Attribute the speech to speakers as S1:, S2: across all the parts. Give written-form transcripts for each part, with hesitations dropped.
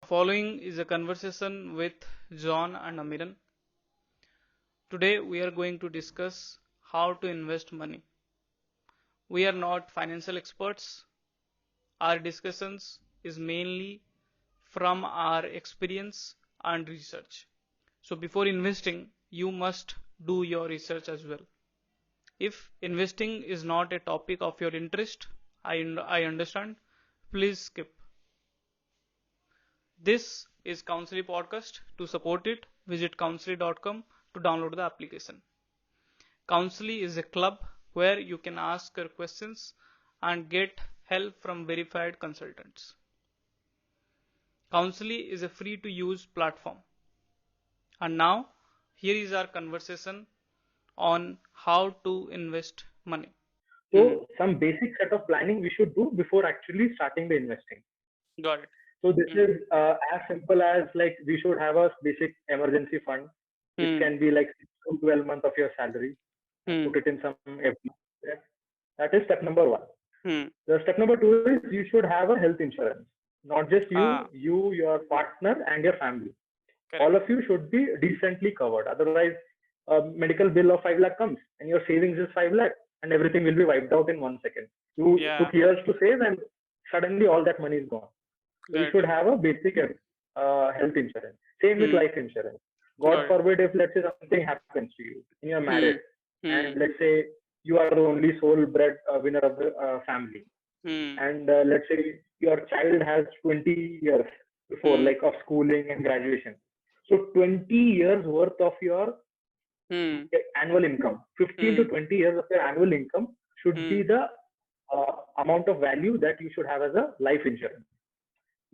S1: Following is a conversation with John and Amiran. Today we are going to discuss how to invest money. We are not financial experts. Our discussions is mainly from our experience and research. So before investing, you must do your research as well. If investing is not a topic of your interest, I understand. Please skip. This is Counsily podcast. To support it, visit counsily.com to download the application. Counsily is a club where you can ask your questions and get help from verified consultants. Counsily is a free to use platform. And now, here is our conversation on how to invest money.
S2: So some basic set of planning we should do before actually starting the investing.
S1: Got it.
S2: So this is as simple as like we should have a basic emergency fund, which can be like 6 to 12 months of your salary and put it in some FD. That is step number one. The step number two is you should have a health insurance. Not just you, your partner, and your family.
S1: Correct.
S2: All of you should be decently covered. Otherwise, a medical bill of 5 lakh comes and your savings is 5 lakh and everything will be wiped out in 1 second. You took years to save and suddenly all that money is gone. So you should have a basic health insurance. Same with life insurance. God forbid if let's say something happens to you and you're married and let's say you are the only sole bread winner of the family and let's say your child has 20 years before like of schooling and graduation. So 20 years worth of your annual income, 15 to 20 years of your annual income should be the amount of value that you should have as a life insurance.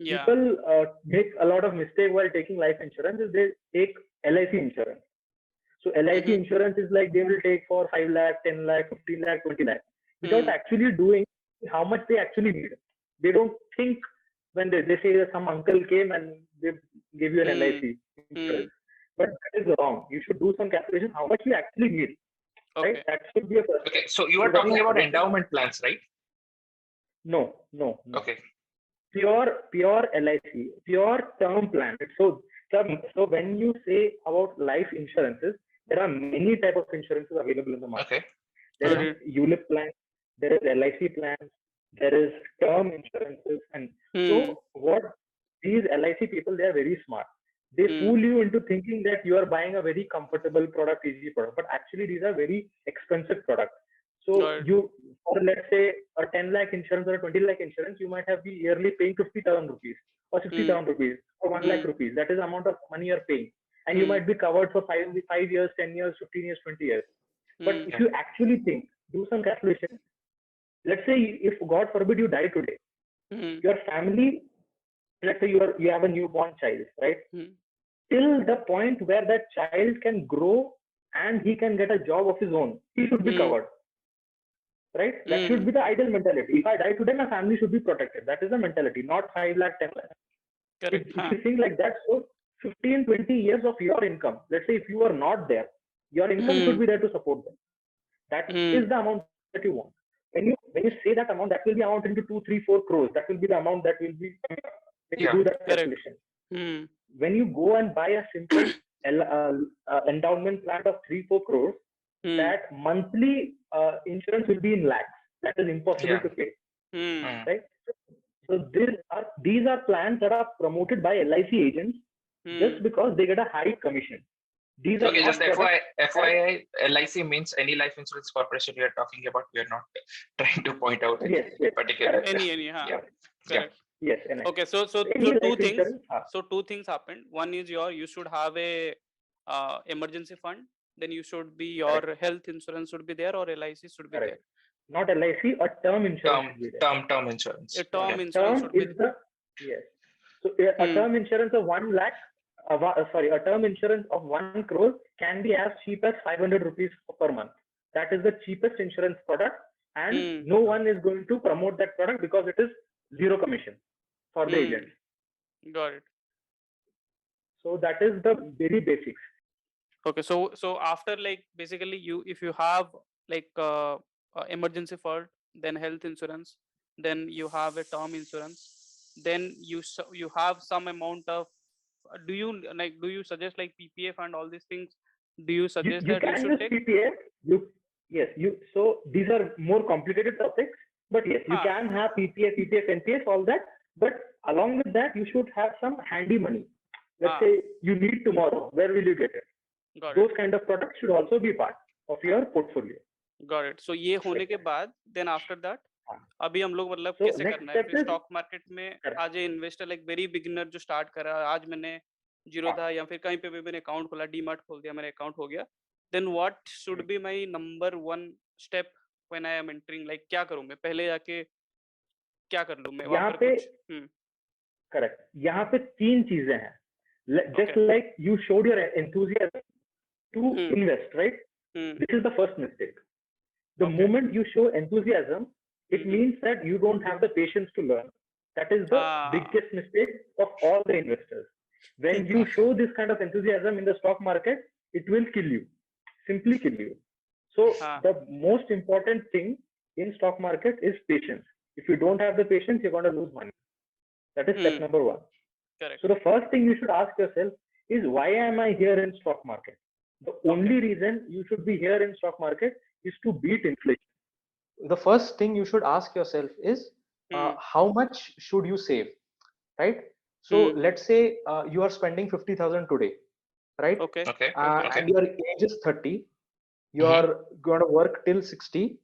S2: People make a lot of mistake while taking life insurance is they take LIC insurance. So LIC insurance is like they will take for 5 lakh, 10 lakh, 15 lakh, 20 lakh without actually doing how much they actually need. They don't think when they say that some uncle came and they gave you an LIC insurance. But that is wrong. You should do some calculation how much you actually need.
S1: Okay.
S2: Right? That should be a first.
S3: Okay, so you are talking about endowment plans, right?
S2: No.
S3: Okay.
S2: Pure LIC, pure term plan. So when you say about life insurances, there are many type of insurances available in the market.
S3: Okay.
S2: There is ULIP plans, there is LIC plans, there is term insurances, and so what these LIC people, they are very smart. They fool you into thinking that you are buying a very comfortable product, easy product, but actually these are very expensive products. So you, for let's say a 10 lakh insurance or a 20 lakh insurance, you might have be yearly paying 50,000 rupees or 60,000 rupees or 1 lakh rupees. That is the amount of money you're paying. And you might be covered for 5 years, 10 years, 15 years, 20 years. But if you actually think, do some calculation, let's say if God forbid you die today, your family, let's say you have a newborn child, right? Till the point where that child can grow and he can get a job of his own, he should be covered. Right? That should be the ideal mentality. If I die today, my family should be protected. That is the mentality, not 5 lakh, 10 lakh. If you think like that, so 15, 20 years of your income, let's say if you are not there, your income should be there to support them. That is the amount that you want. When you say that amount, that will be amount into 2, 3, 4 crores. That will be the amount that will be when you do that calculation. When you go and buy a simple endowment plan of 3, 4 crores, that monthly insurance will be in lakhs. That is impossible to pay. Right? So these are plans that are promoted by LIC agents just because they get a high commission. These
S3: okay, just FYI, LIC means any life insurance corporation you are talking about. We are not trying to point out any particular.
S1: Correct.
S2: Yes.
S1: Okay, so two things. So two things happened. One is you should have a emergency fund. Then you should be your health insurance should be there or LIC should be there.
S2: Not LIC, a term insurance.
S3: Term insurance.
S1: A term insurance should be there.
S2: Yes. So a term insurance of 1 lakh. A term insurance of 1 crore can be as cheap as 500 rupees per month. That is the cheapest insurance product, and no one is going to promote that product because it is zero commission for the agent.
S1: Got it.
S2: So that is the very basics.
S1: Okay, so after like basically if you have like emergency fund, then health insurance, then you have a term insurance, then you have some amount of, do you suggest like PPF and all these things? Do you suggest
S2: You
S1: that you
S2: can
S1: should
S2: use
S1: take?
S2: PPF. So these are more complicated topics, but yes, you can have PPF, NPS, all that. But along with that, you should have some handy money. Let's say you need tomorrow. Where will you get it? Those kind of products should also be part of your portfolio.
S1: Got it. So ये होने के बाद then after that अभी हम लोग मतलब कैसे करना है फिर स्टॉक मार्केट में आज a investor like very beginner जो स्टार्ट कर रहा है, आज मैंने जीरो था या फिर कहीं पे भी मैंने अकाउंट खोला, डीमार्ट खोल दिया, मेरा अकाउंट हो गया, then what should be my number one step when I am entering, like क्या करूं मैं पहले जाके, क्या कर लूं मैं वहां पर कुछ?
S2: करेक्ट, यहाँ पे तीन चीजें हैं. Just like you showed your enthusiasm to invest, right? This is the first mistake. The moment you show enthusiasm, it means that you don't have the patience to learn. That is the biggest mistake of all the investors. When you show this kind of enthusiasm in the stock market, it will kill you, simply kill you. So the most important thing in stock market is patience. If you don't have the patience, you're going to lose money. That is step number one. Correct. So the first thing you should ask yourself is, why am I here in stock market? The only reason you should be here in stock market is to beat inflation. The first thing you should ask yourself is, how much should you save, right? So let's say you are spending 50,000 today, right? And your age is 30. You are going to work till 60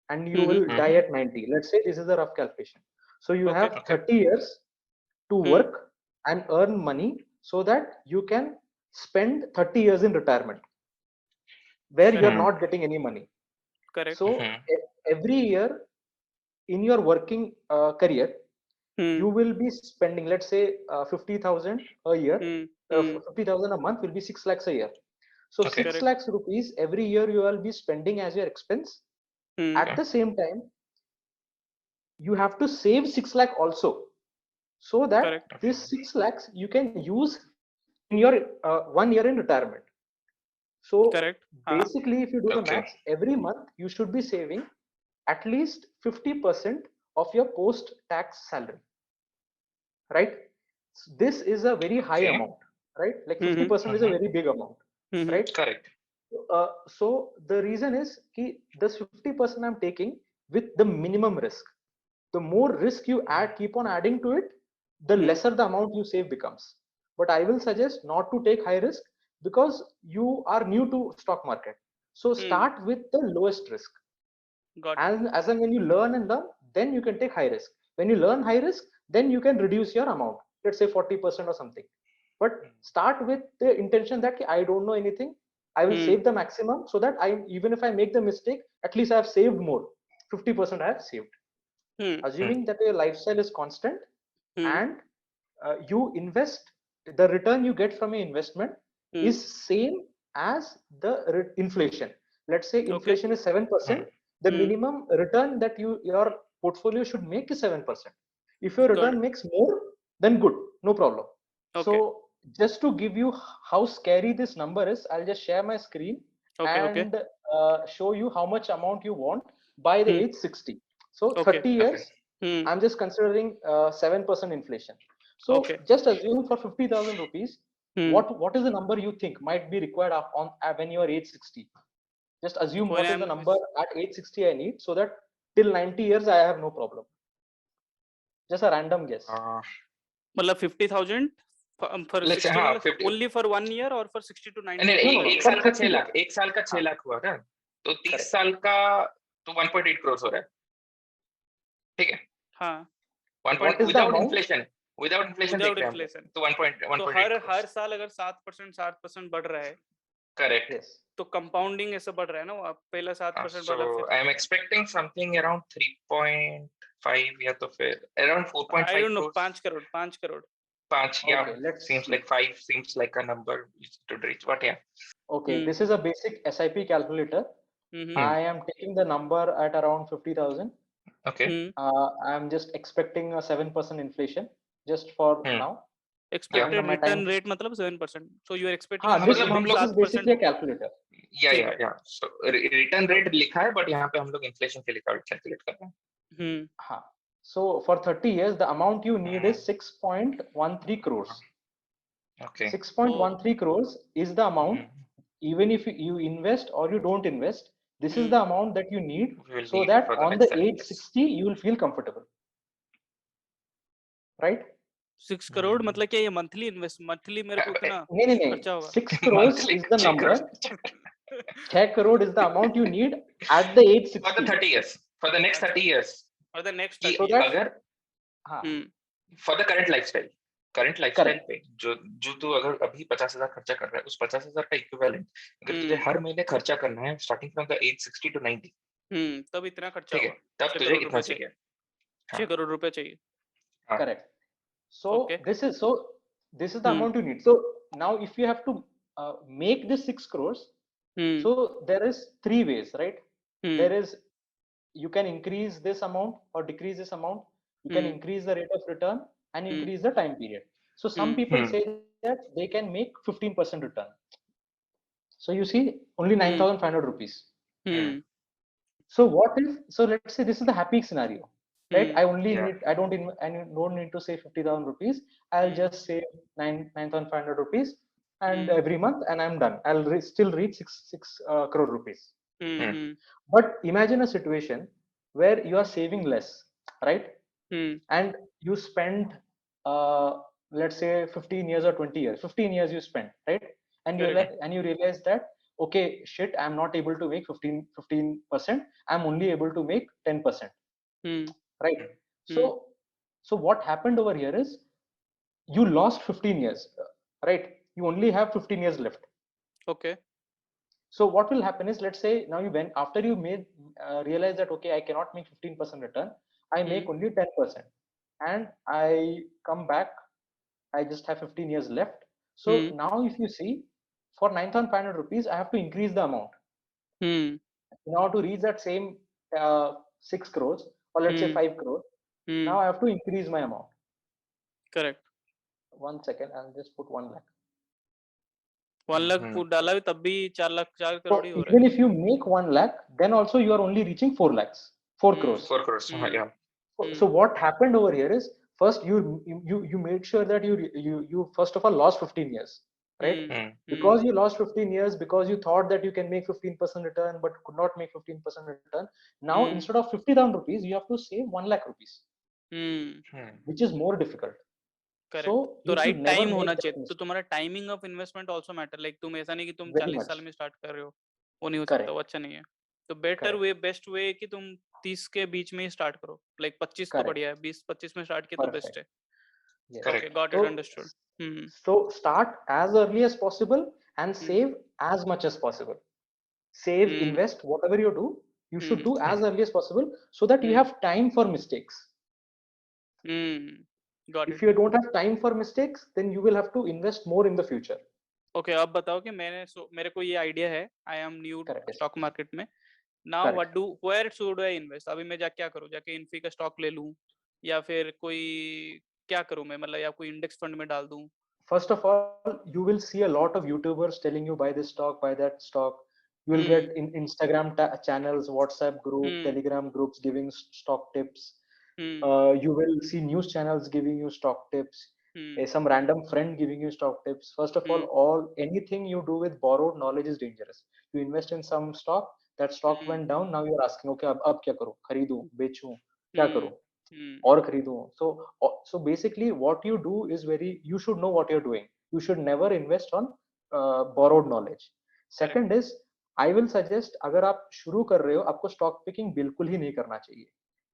S2: and you will die at 90. Let's say this is a rough calculation. So you have 30 years to work and earn money so that you can spend 30 years in retirement where you're not getting any money. Correct. So every year in your working career, you will be spending, let's say 50,000 a year, 50,000 a month will be 6 lakhs a year. So 6 lakhs rupees every year you will be spending as your expense. At the same time, you have to save 6 lakh also, so that this 6 lakhs you can use in your 1 year in retirement. So basically, if you do the maths, every month you should be saving at least 50% of your post-tax salary, right? So this is a very high amount, right? Like 50% is a very big amount, right? Correct. So the reason is ki this 50% I'm taking with the minimum risk. The more risk you add, keep on adding to it, the lesser the amount you save becomes. But I will suggest not to take high risk because you are new to stock market. So start with the lowest risk. And as and when you learn and learn, then you can take high risk. When you learn high risk, then you can reduce your amount. Let's say 40% or something. But start with the intention that I don't know anything. I will save the maximum so that even if I make the mistake, at least I have saved more. 50% I have saved. Assuming that your lifestyle is constant and you invest, the return you get from your investment is same as the inflation. Let's say inflation is 7%. The minimum return that your portfolio should make is 7%. If your return makes more, then good, no problem. So just to give you how scary this number is, I'll just share my screen and show you how much amount you want by the age 60. So 30 years, I'm just considering 7% inflation. So just assume for 50,000 rupees, what is the number you think might be required on when you are age 60? Just assume what is the number at age 60 I need, so that till 90 years I have no problem. Just a random guess.
S1: मतलब 50,000 for 60 only for 1 year or for 60 to 90?
S3: एक साल का 6 लाख, एक साल का 6 लाख हुआ ना, तो 30 साल का तो 1.8 करोड़ हो रहा है. ठीक है. हाँ. 1. Without inflation. Without inflation. तो 1.1.
S1: तो हर साल अगर 7% बढ़ रहा है.
S3: Correct. Yes.
S1: तो कंपाउंडिंग ऐसे बढ़ रहा है ना, पहला 7% बढ़ा फिर.
S3: I am expecting something around 3.5 या तो फिर around 4.5.
S1: I don't know. 5 crore.
S3: 5, yeah. Seems like 5 seems like a number to reach. But yeah.
S2: Okay, this is a basic SIP calculator. I am taking the number at around 50,000.
S3: Okay.
S2: I'm just expecting a 7% inflation just for now.
S1: Expected return rate मतलब 7%. So you are expecting
S2: मतलब हम लोग basically a calculator.
S3: Yeah. So return rate लिखा है, but यहाँ पे हम लोग inflation के लिए calculate कर रहे हैं.
S2: हाँ. So for 30 years, the amount you need is 6.13 crores.
S3: Okay.
S2: 6.13 crores is the amount, even if you invest or you don't invest, this is the amount that you need so that on the age 60, you will feel comfortable. Right?
S1: 6 crore मतलब क्या ये monthly invest, monthly मेरे को इतना खर्चा होगा?
S2: 6 crores is the number. 6 crore is the amount you need at the age 60.
S3: For the 30 years. For the next 30 years.
S1: For the next
S3: 30
S1: years.
S3: अगर for the current lifestyle. Current lifestyle पे जो तू अगर अभी 50,000 खर्चा कर रहा है, उस 50,000 का इक्विवेलेंट अगर तुझे हर महीने खर्चा करना है starting from the age 60 to 90,
S1: तब इतना खर्चा होगा।
S3: तब तुझे इतना चाहिए।
S1: 6 करोड़ रुपए चाहिए।
S2: Correct. So this is the amount you need. So now if you have to make this 6 crores, so there is 3 ways, right? There is, you can increase this amount or decrease this amount. You can increase the rate of return and increase the time period. So some people say that they can make 15% return. So you see only 9,500 rupees. So what if, so let's say this is the happy scenario, right? I don't need to save 50,000 rupees. I'll just save 9,500 rupees and every month, and I'm done. I'll still reach 6 crore rupees. But imagine a situation where you are saving less, right? And you spend, let's say 15 years or 20 years, 15 years you spend, right? And you realize that, okay, shit, I'm not able to make 15%. I'm only able to make 10%. Right? So what happened over here is you lost 15 years, right? You only have 15 years left.
S1: Okay.
S2: So what will happen is, let's say now after you made realize that, okay, I cannot make 15% return. I make only 10%, and I come back. I just have 15 years left. So now if you see, for 9,500 rupees, I have to increase the amount. Now to reach that same 6 crores, or let's say 5 crores, now I have to increase my amount.
S1: Correct.
S2: 1 second, I'll just put 1 lakh.
S1: 1 lakh put डाला भी तब भी 4 लाख 4 करोड़ ही हो रहा है.
S2: Even if you make 1 lakh, then also you are only reaching 4 lakhs, 4 crores.
S3: 4 crores. Yeah.
S2: So what happened over here is, first you made sure that you first of all lost 15 years, right? Because you lost 15 years, because you thought that you can make 15% return but could not make 15% return. Now instead of 50,000 rupees, you have to save 1 lakh rupees, which is more difficult.
S1: Correct. तो right time होना चाहिए. तो तुम्हारा timing of investment also matter. Like तुम ऐसा नहीं कि तुम 40 साल में स्टार्ट कर रहे हो, वो नहीं हो सकता, वो अच्छा नहीं है. तो बेटर वे, बेस्ट वे कि तुम 30 के बीच में ही स्टार्ट करो. लाइक 25 तो बढ़िया है, 20-25 में स्टार्ट किया तो बेस्ट है. Okay, got it, understood.
S2: So start as early as possible and save as much as possible. Save, invest, whatever you do, you should do as early as possible so that you have time for mistakes.
S1: Got it.
S2: If you don't have time for mistakes, then you will have to invest more in the future.
S1: Okay, अब बताओ कि मेरे को ये idea है. I am new stock market में. Now where should I invest? अभी मैं क्या करूँ? जाके इन्फी का स्टॉक ले लूँ या फिर कोई क्या करूँ मैं, मतलब या कोई इंडेक्स फंड में डाल दूँ?
S2: First of all, you will see a lot of YouTubers telling you buy this stock, buy that stock. You will get in Instagram channels, WhatsApp group, Telegram groups giving stock tips. You will see news channels giving you stock tips. Some random friend giving you stock tips. First of all, anything you do with borrowed knowledge is dangerous. You invest in some stock, that stock went down. Now you're asking, okay, अब क्या करूँ? खरीदूं, बेचूं, क्या करूँ? और खरीदूं. So basically, what you do is you should know what you're doing. You should never invest on borrowed knowledge. Second is, I will suggest, अगर आप शुरू कर रहे हो, आपको stock picking बिल्कुल ही नहीं करना चाहिए.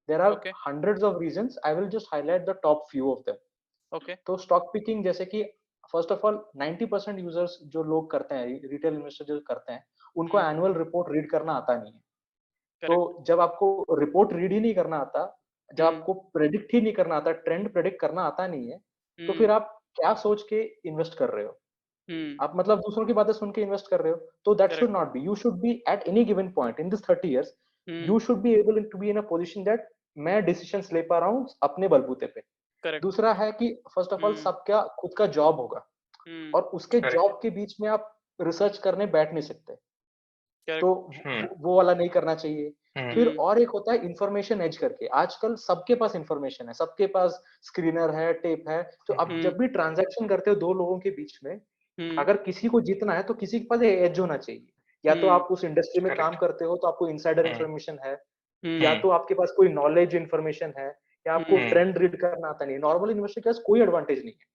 S2: There are hundreds of reasons. I will just highlight the top few of them.
S1: Okay.
S2: तो stock picking जैसे कि first of all 90% users जो लोग करते हैं, retail investor जो करते हैं, उनको annual report read करना आता नहीं है. तो जब आपको report read ही नहीं करना आता, जब आपको predict ही नहीं करना आता, trend predict करना आता नहीं है, तो फिर आप क्या सोच के invest कर रहे हो? आप मतलब दूसरों की बातें सुन के invest कर रहे हो, तो that should not be. You should be at any given point in this 30 years, you should be able to be in a position that मैं decisions ले पा रहा हूँ अपने बलबूते पे. दूसरा है कि फर्स्ट ऑफ ऑल सबका खुद का जॉब होगा और उसके जॉब के बीच में आप रिसर्च करने बैठ नहीं सकते. तो वो वाला नहीं करना चाहिए. फिर और एक होता है इंफॉर्मेशन एज करके। आजकल सबके पास इंफॉर्मेशन है, सबके पास स्क्रीनर है, टेप है। तो अब जब भी ट्रांजैक्शन करते हो दो लोगों के बीच में, अगर किसी को जीतना है तो किसी के पास एज होना चाहिए। या तो आप उस इंडस्ट्री में काम करते हो तो आपको इनसाइडर इंफॉर्मेशन है, या तो आपके पास कोई नॉलेज इंफॉर्मेशन है, या आपको ट्रेंड रीड करना आता नहीं। नॉर्मल इन्वेस्टर के पास कोई एडवांटेज नहीं है,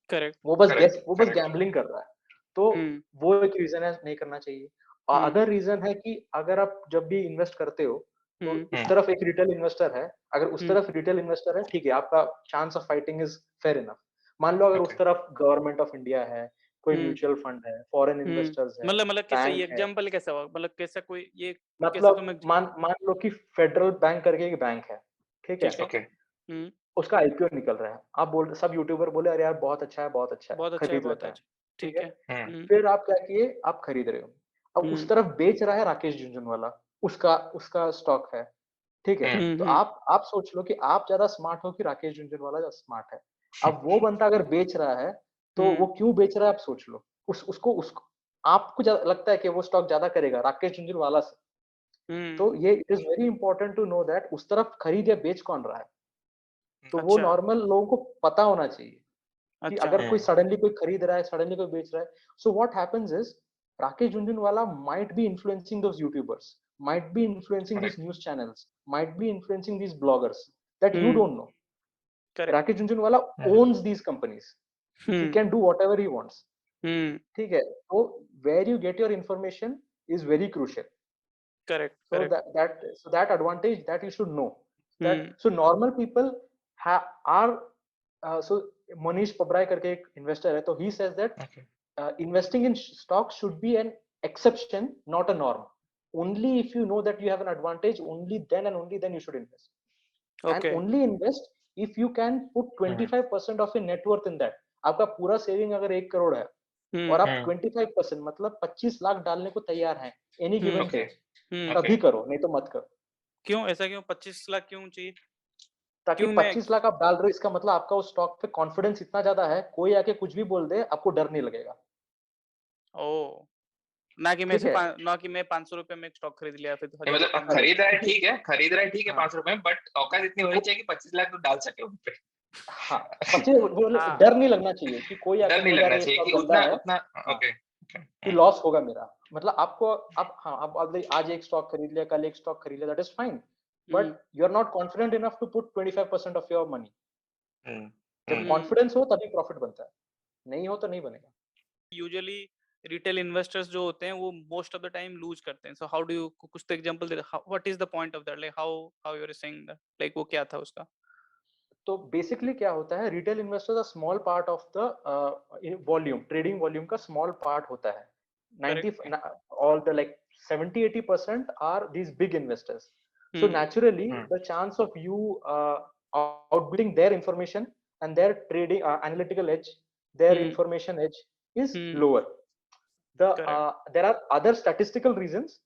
S1: करेक्ट,
S2: वो बस गैम्बलिंग कर रहा है। तो वो एक रीजन है नहीं करना चाहिए। अदर रीजन है कि अगर आप जब भी इन्वेस्ट करते हो तो उस तरफ एक रिटेल इन्वेस्टर है, अगर उस तरफ रिटेल इन्वेस्टर है, ठीक है, आपका chance of fighting is fair enough. मान लो अगर उस तरफ गवर्नमेंट ऑफ इंडिया है, कोई म्यूचुअल फंड है, फॉरेन इन्वेस्टर्स है,
S1: मतलब कैसे, ये
S2: बैंक है।
S1: एग्जांपल कैसा होगा, मतलब कैसा कोई ये कैसे
S2: मतलब
S1: तुम्हें,
S2: मान लो कि फेडरल बैंक करके एक बैंक है, ठीक है,
S1: ठीक है,
S2: उसका आईपीओ निकल रहा है। आप बोल, सब यूट्यूबर बोले अरे यार बहुत अच्छा है, बहुत अच्छा है,
S1: बहुत अच्छा है,
S2: खरीद
S1: बहुत
S2: लेते हैं,
S1: अच्छा,
S2: ठीक
S1: ठीक
S2: है।
S1: है।
S2: फिर आप क्या किए, आप खरीद रहे हो। अब उस तरफ बेच रहा है राकेश झुनझुनवाला, उसका उसका स्टॉक है, ठीक है। तो आप सोच लो कि आप ज्यादा स्मार्ट हो कि राकेश झुनझुनवाला ज्यादा स्मार्ट है। अब वो बंदा अगर बेच रहा है तो वो क्यों बेच रहा है, आप सोच लो। उसको आपको लगता है कि वो स्टॉक ज्यादा करेगा राकेश झुनझुनवाला से। तो ये it is very important to know that उस तरफ खरीद या बेच कौन रहा है। तो वो नॉर्मल लोगों को पता होना चाहिए कि अगर कोई सडनली कोई खरीद रहा है, सडनली कोई बेच रहा है। So what happens is Rakesh Jhunjhunwala might be influencing those YouTubers, might be influencing these news channels, might be influencing these bloggers that you don't know. Rakesh Jhunjhunwala owns these companies. He can do whatever he wants. ठीक है। तो where you get your information is very crucial.
S1: correct,
S2: So that advantage that you should know. That so normal people are so Manish Pabrai करके एक investor है, तो he says that investing in stocks should be an exception, not a norm. Only if you know that you have an advantage, only then and only then you should invest. And only invest if you can put 25% of your net worth in that. आपका पूरा saving अगर 1 करोड़ है और आप 25% मतलब 25 लाख डालने को तैयार हैं एनी गिवन डे, तभी करो, नहीं तो मत करो।
S1: क्यों ऐसा, क्यों 25 लाख क्यों चाहिए?
S2: ताकि 25 लाख आप डाल रहे हो, इसका मतलब आपका उस स्टॉक पे कॉन्फिडेंस इतना ज्यादा है, कोई आके कुछ भी बोल दे आपको डर नहीं लगेगा।
S1: ओ, ना कि मैं 500 रुपए में एक स्टॉक खरीद लिया फिर
S3: मतलब खरीद रहा है ठीक है, 500 रुपए में, बट औकात इतनी होनी चाहिए कि 25 लाख तो डाल सके उन पे।
S2: हाँ, 25 डर नहीं लगना चाहिए कि कोई आके बोल रहा है कि
S3: ओके
S2: कि लॉस होगा मेरा। मतलब आपको अब आज एक स्टॉक खरीद लिया, कल एक स्टॉक खरीद लिया, that is fine, but you are not confident enough to put 25% of your money. जब कॉन्फिडेंस हो तभी प्रॉफिट बनता है, नहीं हो तो नहीं बनेगा।
S1: यूजुअली रिटेल इन्वेस्टर्स जो होते हैं वो most of the time lose करते हैं। सो हाउ डू यू, कुछ तो एग्जांपल दे, what is the point of that, like how you are saying that, like वो क्या था उसका?
S2: तो बेसिकली क्या होता है, retail investors a small part of the volume, trading volume का स्मॉल पार्ट होता है। 90 all the like 70-80% are these big investors. So naturally the chance of you outbidding their information and their trading analytical edge, their information edge is lower. There are other statistical reasons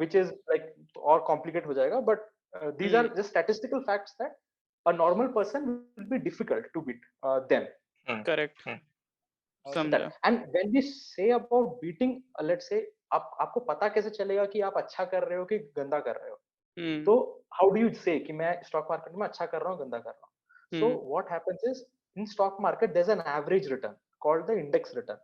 S2: which is like और complicated हो जाएगा, but these are just statistical facts that a normal person will be difficult to beat them.
S1: Correct.
S2: And when we say about beating, let's say आपको पता कैसे चलेगा कि आप अच्छा कर रहे हो कि गंदा कर रहे हो? तो how do you say कि मैं स्टॉक मार्केट में अच्छा कर रहा हूँ, गंदा कर रहा हूँ? So what happens is in stock market there's an average return called the index return.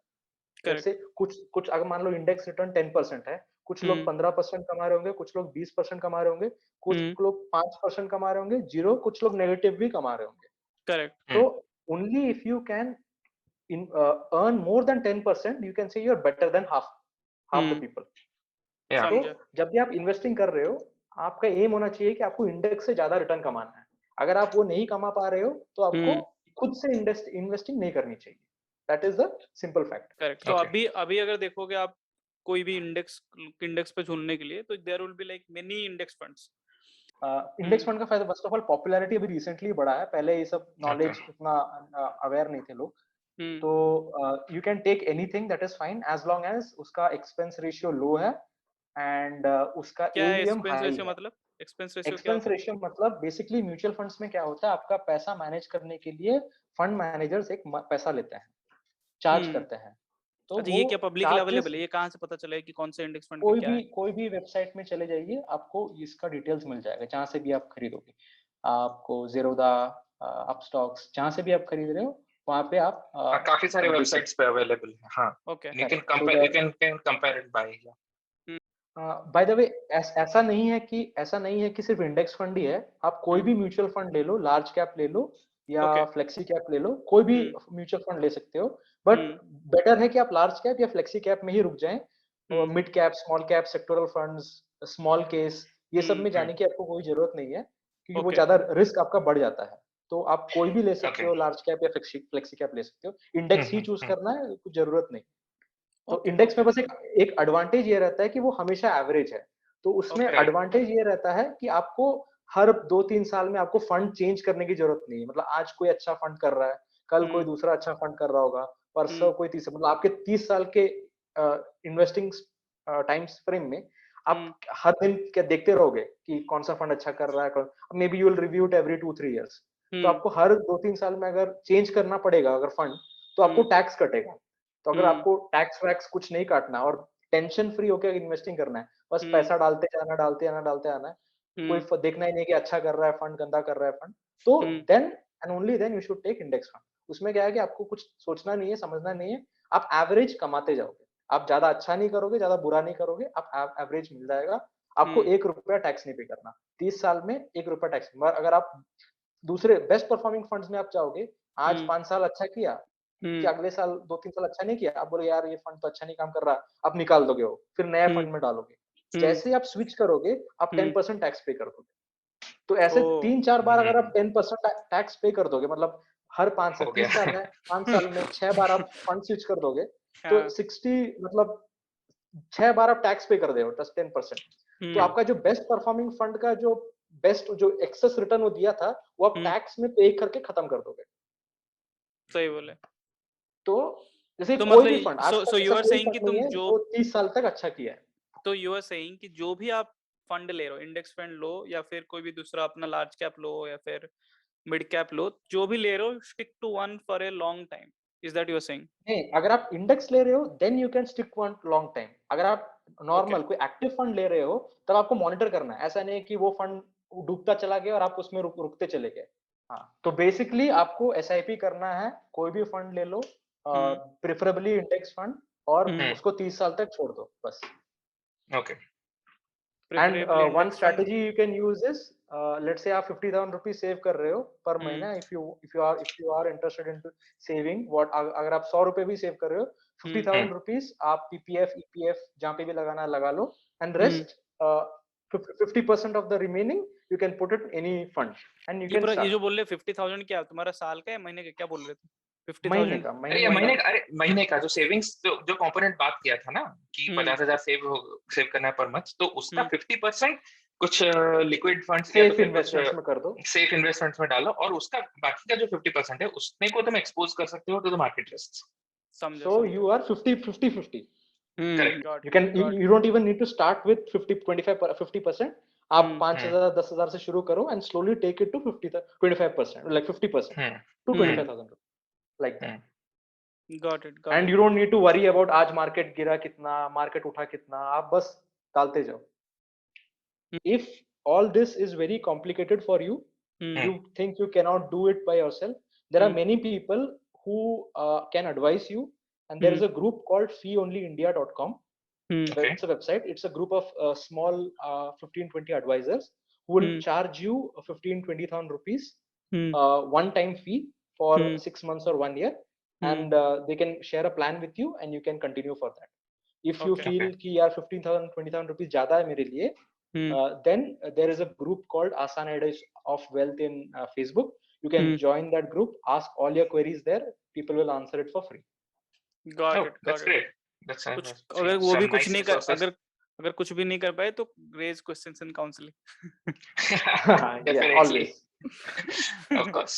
S2: Let's say कुछ अगर मान लो इंडेक्स रिटर्न 10% है, कुछ लोग 15% कमा रहे होंगे, कुछ लोग 20% कमा रहे होंगे, कुछ लोग 5% कमा रहे होंगे, जीरो, कुछ लोग नेगेटिव भी कमा रहे होंगे।
S1: करेक्ट।
S2: तो only if you can earn more than 10%, you can say you're better than half the people. तो जब भी आप इन्वेस्टिंग कर रहे हो, आपका एम होना चाहिए कि आपको इंडेक्स से ज्यादा रिटर्न कमाना है। अगर आप वो नहीं कमा पा रहे हो तो आपको खुद से इन्वेस्टिंग नहीं करनी चाहिए। That is the simple fact.
S1: Correct. तो अभी अगर देखोगे आप कोई भी इंडेक्स पे चुनने के लिए, तो there will be like many index funds.
S2: Index fund का फायदा फर्स्ट ऑफ ऑल पॉपुलैरिटी अभी रिसेंटली बढ़ा है, पहले ये सब नॉलेज उतना अवेयर नहीं थे लोग। तो you can take anything, that is fine as long as उसका एक्सपेंस रेशियो लो है एंड उसका एईएम हाई है।
S1: मतलब एक्सपेंस
S2: रेशियो मतलब बेसिकली म्यूचुअल फंड्स में क्या होता है, आपका पैसा मैनेज करने के लिए फंड मैनेजर्स एक पैसा लेते हैं, चार्ज करते हैं।
S1: तो अच्छा, ये क्या पब्लिकली अवेलेबल है? ये कहाँ से पता चला है कि कौन से इंडेक्स फंड क्या है?
S2: कोई भी वेबसाइट में चले जाइए, आपको इसका डिटेल्स मिल जाएगा, जहाँ से भी आप खरीदोगे। आपको ज़ेरोधा, अपस्टॉक्स, जहाँ से भी आप खरीद रहे हो वहाँ पे आप
S3: काफी सारे वेबसाइट्स पे अवेलेबल है। हाँ,
S1: okay,
S3: you can compare it by
S2: by the way, ऐसा नहीं है कि सिर्फ इंडेक्स फंड ही है। आप कोई भी म्यूचुअल फंड ले लो, लार्ज कैप ले लो या फ्लेक्सी कैप ले लो, कोई भी म्यूचुअल फंड ले सकते हो। बट बेटर है कि आप लार्ज कैप या फ्लेक्सी कैप में ही रुक जाएं। Mid cap, small cap, sectoral funds, small case, ये सब में जाने की आपको कोई जरूरत नहीं है, क्योंकि वो ज्यादा रिस्क आपका बढ़ जाता है। तो आप कोई भी ले सकते हो, लार्ज कैप या फ्लेक्सी कैप ले सकते हो। इंडेक्स ही चूज करना है, कुछ जरूरत नहीं। तो इंडेक्स में बस एक एडवांटेज ये रहता है कि वो हमेशा एवरेज है। तो उसमें एडवांटेज ये रहता है कि आपको हर 2-3 साल में आपको फंड चेंज करने की जरूरत नहीं है। मतलब आज कोई अच्छा फंड कर रहा है, कल कोई दूसरा अच्छा फंड कर रहा होगा, परसों कोई तीसरा। मतलब आपके 30 साल के इन्वेस्टिंग टाइम फ्रेम में आप हर दिन क्या देखते रहोगे कि कौन सा फंड अच्छा कर रहा है। May be you will review it every 2-3 years. तो आपको हर 2-3 साल में अगर चेंज करना पड़ेगा अगर फंड, तो आपको टैक्स कटेगा। तो अगर आपको टैक्स वैक्स कुछ नहीं काटना और टेंशन फ्री होकर इन्वेस्टिंग करना है, बस पैसा डालते आना है, कोई देखना ही नहीं कि अच्छा कर रहा है फंड, गंदा कर रहा है फंड, तो then and only then you should take index fund. उसमें क्या है कि आपको कुछ सोचना नहीं है, समझना नहीं है, आप एवरेज कमाते जाओगे। आप ज्यादा अच्छा नहीं करोगे, ज्यादा बुरा नहीं करोगे, आप एवरेज मिल जाएगा। आपको 1 रुपया टैक्स नहीं पे करना 30 साल में, 1 रुपया टैक्स। अगर आप दूसरे बेस्ट परफॉर्मिंग फंड्स में आप जाओगे, आज 5 साल अच्छा किया, कि अगले साल 2-3 साल अच्छा नहीं किया, आप बोले यार ये फंड तो अच्छा नहीं काम कर रहा, आप निकाल दोगे वो, फिर नया फंड में डालोगे। जैसे ही आप स्विच करोगे, आप 10% टैक्स पे कर दोगे। तो ऐसे 3-4 बार अगर आप 10% टैक्स पे कर दोगे, मतलब हर 5 साल, 30 साल में 5 साल में 6 बार आप फंड स्विच कर दोगे, तो 60 मतलब 6 बार आप टैक्स पे कर दे हो 10%। तो आपका जो बेस्ट परफॉर्मिंग फंड का जो बेस्ट जो एक्सेस रिटर्न वो दिया था, वो आप टैक्स में पे करके खत्म कर दोगे।
S1: सही बोले।
S2: तो जैसे
S1: तो
S2: कोई भी फंड, आज
S1: so you are saying कि तुम जो
S2: 30 साल तक अच्छा किया है।
S1: तो you are saying कि जो भी आप फंड ले रहे हो, इंडेक्स फंड लो या फिर कोई भी दूसरा अपना लार्ज कैप लो या फिर मिड कैप लो, जो भी ले रहे हो, stick to one for a long time. Is that you are saying?
S2: नहीं, अगर आप इंडेक्स ले रहे हो then you can stick one long time. अगर आप नॉर्मल कोई एक्टिव फंड ले रहे हो, तब आपको मॉनिटर करना है। ऐसा नहीं है कि वो फंड डूबता चला गया और आप उसमें रुकते चले गए। हाँ, तो बेसिकली आपको एसआईपी करना है, कोई भी फंड ले लो, प्रेफरेबली इंडेक्स फंड, और उसको 30 साल तक छोड़ दो बस।
S3: Okay.
S2: And one strategy you can use is, let's say आप 50,000 रुपीज सेव कर रहे हो पर महीना। if you are interested in saving, अगर आप 100 रुपए भी सेव कर रहे हो, 50,000 रुपीज आप पीपीएफ, ईपीएफ जहाँ पे भी लगाना है लगा लो, and rest 50% of the remaining you can put it any fund and you can start.
S1: ये जो बोल रहे 50,000 क्या तुम्हारा साल का है, महीने का, क्या बोल रहे थे?
S2: 50,000
S3: महीने का जो सेविंग्स जो कंपोनेंट बात किया था ना कि 50,000 सेव करना है पर मंथ, तो उसका 50% कुछ लिक्विड फंड्स या तो फिर कुछ सेफ इन्वेस्टमेंट्स में डालो, और उसका बाकी का जो 50% है उसमें को तुम एक्सपोज कर सकते हो to the market risk.
S2: So you are 50-50.
S3: Correct.
S2: You don't even need to start with 50%. आप 5,000 10,000 से शुरू करो and slowly take it to 25%, like 50% to 25,000 rupees, like that.
S1: Got it.
S2: And you don't need to worry about आज market गिरा कितना, market उठा कितना, आप बस डालते जाओ। If all this is very complicated for you, you think you cannot do it by yourself, there are many people who can advise you, and there is a group called feeonlyindia.com. It's a website. It's a group of small 15-20 advisors who will charge you 15,000-20,000 rupees one-time fee for 6 months or 1 year, and they can share a plan with you and you can continue for that. If you feel कि यार 15,000-20,000 rupees ज़्यादा है मेरे लिए, then there is a group called Asan Ideas of Wealth in Facebook. You can join that group, ask all your queries there. People will answer it for free.
S1: Got it.
S3: That's great. That's
S1: अगर वो भी कुछ नहीं कर, अगर कुछ भी नहीं कर पाए तो raise questions in counseling.
S2: Yeah, always.
S3: Of course.